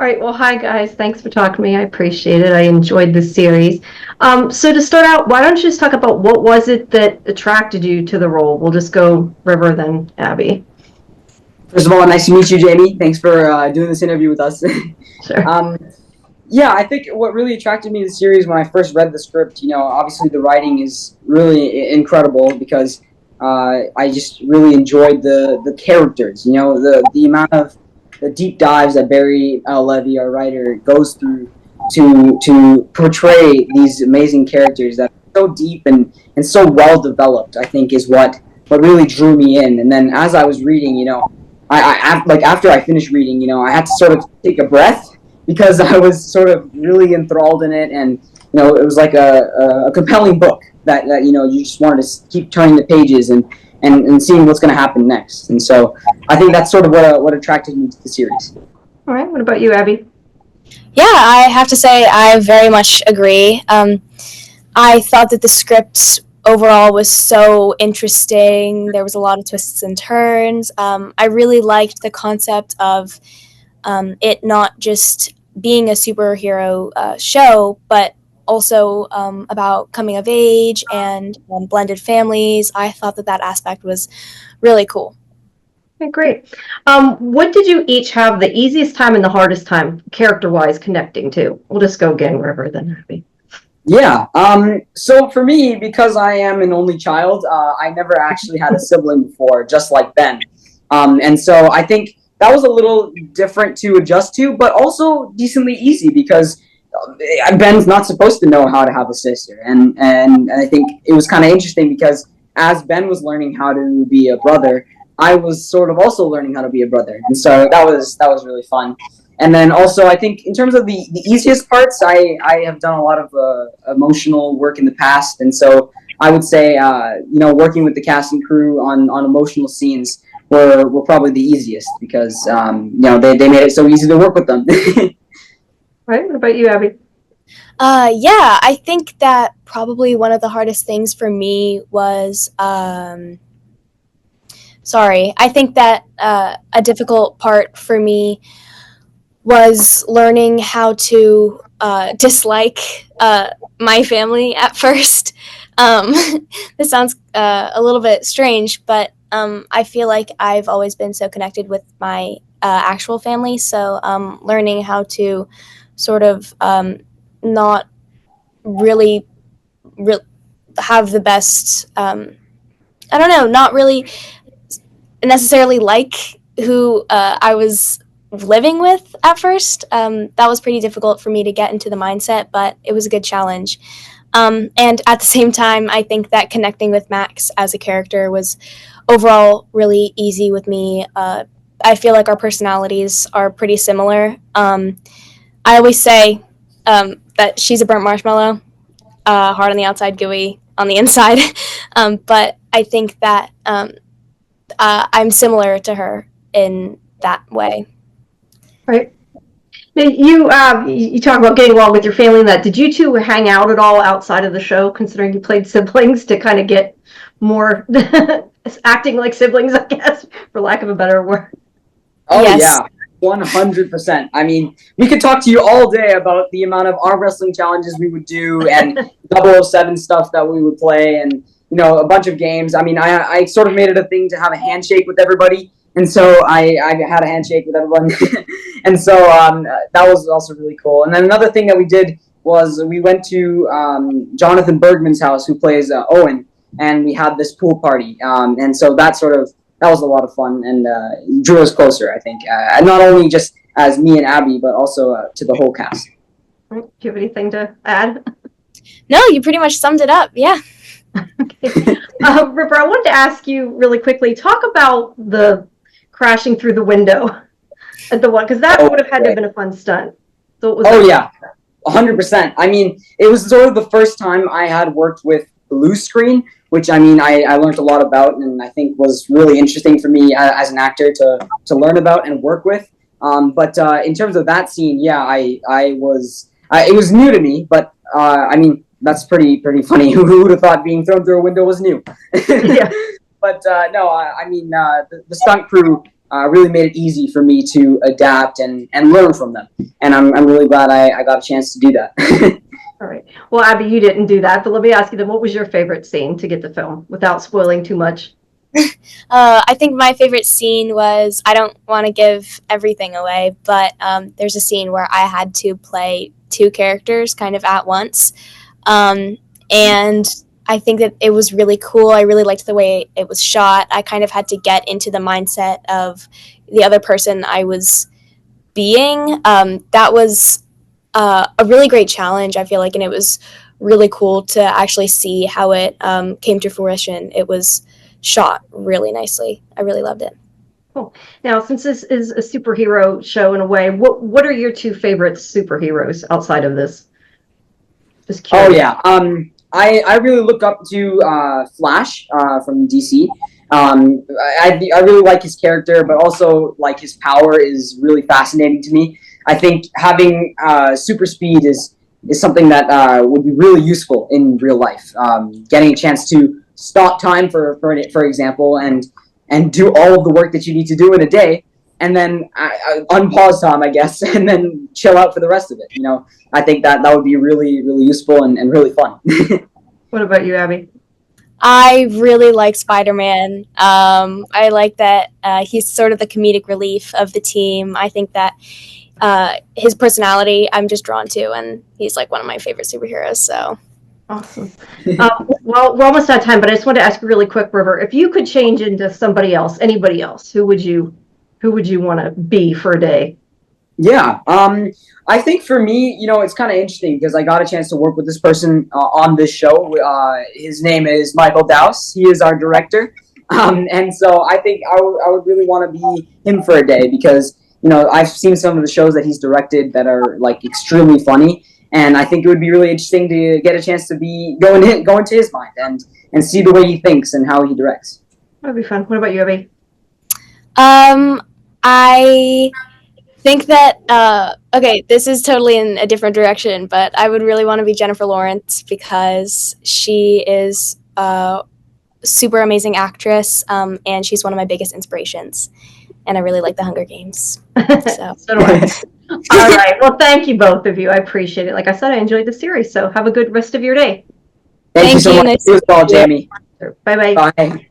All right. Well, hi guys. Thanks for talking to me. I appreciate it. I enjoyed the series. So to start out, why don't you just talk about what was it that attracted you to the role? We'll just go River, then Abby. First of all, nice to meet you, Jamie. Thanks for doing this interview with us. Sure. um, yeah, I think what really attracted me to the series when I first read the script, obviously the writing is really incredible because I just really enjoyed the characters. The amount of the deep dives that Barry L. Levy, our writer, goes through to portray these amazing characters that are so deep and so well developed. I think is what really drew me in. And then as I was reading, like after I finished reading, I had to sort of take a breath because I was sort of really enthralled in it, and it was like a compelling book that you just wanted to keep turning the pages and seeing what's going to happen next. And so I think that's sort of what attracted me to the series. All right. What about you, Abby? Yeah, I have to say I very much agree. I thought that the script overall was so interesting. There was a lot of twists and turns. I really liked the concept of it not just being a superhero show, but also about coming of age and blended families. I thought that aspect was really cool. Okay, great. What did you each have the easiest time and the hardest time, character-wise, connecting to? We'll just go again, River, then Abby. Yeah. So for me, because I am an only child, I never actually had a sibling before, just like Ben. And so I think that was a little different to adjust to, but also decently easy because Ben's not supposed to know how to have a sister. And I think it was kind of interesting because as Ben was learning how to be a brother, I was sort of also learning how to be a brother. And so that was really fun. And then also, I think in terms of the easiest parts, I have done a lot of emotional work in the past. And so I would say, working with the cast and crew on emotional scenes were probably the easiest because, they made it so easy to work with them. Right. What about you, Abby? Yeah, I think that probably one of the hardest things for me was sorry. I think that a difficult part for me was learning how to dislike my family at first. Um, this sounds a little bit strange, but I feel like I've always been so connected with my actual family. So learning how to sort of not really have the best, I don't know, not really necessarily like who I was living with at first. That was pretty difficult for me to get into the mindset, but it was a good challenge. And at the same time, I think that connecting with Max as a character was overall really easy with me. I feel like our personalities are pretty similar. I always say that she's a burnt marshmallow, hard on the outside, gooey on the inside. But I think that I'm similar to her in that way. Right. Now, you talk about getting along with your family and that. Did you two hang out at all outside of the show, considering you played siblings, to kind of get more acting like siblings, I guess, for lack of a better word? Oh, Yes. yeah. 100%. I mean, we could talk to you all day about the amount of arm wrestling challenges we would do and 007 stuff that we would play and, a bunch of games. I mean, I sort of made it a thing to have a handshake with everybody. And so I had a handshake with everyone. And so that was also really cool. And then another thing that we did was we went to Jonathan Bergman's house, who plays Owen, and we had this pool party. And so that was a lot of fun and drew us closer, I think. Not only just as me and Abby, but also to the whole cast. Do you have anything to add? No, you pretty much summed it up. Yeah. Okay. Ripper, I wanted to ask you really quickly, talk about the crashing through the window at the one, because that would have had to have been a fun stunt. So it was yeah, 100%. I mean, it was sort of the first time I had worked with blue screen, which I learned a lot about, and I think was really interesting for me as an actor to learn about and work with. But in terms of that scene, yeah, it was new to me, but that's pretty funny. Who would have thought being thrown through a window was new? Yeah. But no, the stunt crew really made it easy for me to adapt and learn from them. And I'm really glad I got a chance to do that. All right. Well, Abby, you didn't do that, but let me ask you then, what was your favorite scene to get the film without spoiling too much? I think my favorite scene was, I don't want to give everything away, but there's a scene where I had to play two characters kind of at once. And I think that it was really cool. I really liked the way it was shot. I kind of had to get into the mindset of the other person I was being. That was a really great challenge, I feel like, and it was really cool to actually see how it came to fruition. It was shot really nicely. I really loved it. Cool. Now, since this is a superhero show in a way, what are your two favorite superheroes outside of this? Just curious. Oh yeah, I really look up to Flash from DC. I really like his character, but also like his power is really fascinating to me. I think having super speed is something that would be really useful in real life. Getting a chance to stop time for example, and do all of the work that you need to do in a day, and then unpause time, I guess, and then chill out for the rest of it. You know, I think that would be really, really useful and really fun. What about you, Abby? I really like Spider-Man. I like that he's sort of the comedic relief of the team. I think that his personality I'm just drawn to, and he's like one of my favorite superheroes. So awesome. Well, we're almost out of time, but I just wanted to ask you really quick, River, if you could change into somebody else, anybody else, who would you want to be for a day? Yeah, I think for me, you know, it's kind of interesting because I got a chance to work with this person on this show. His name is Michael Dowse. He is our director, and so I think I would really want to be him for a day because, you know, I've seen some of the shows that he's directed that are like extremely funny. And I think it would be really interesting to get a chance to go into his mind and see the way he thinks and how he directs. That'd be fun. What about you, Abby? I think that okay, this is totally in a different direction, but I would really want to be Jennifer Lawrence because she is a super amazing actress, and she's one of my biggest inspirations. And I really like the Hunger Games. So do I. All right. Well, thank you, both of you. I appreciate it. Like I said, I enjoyed the series. So have a good rest of your day. Thank you so much. Nice It was all, Jamie. Bye-bye. Bye.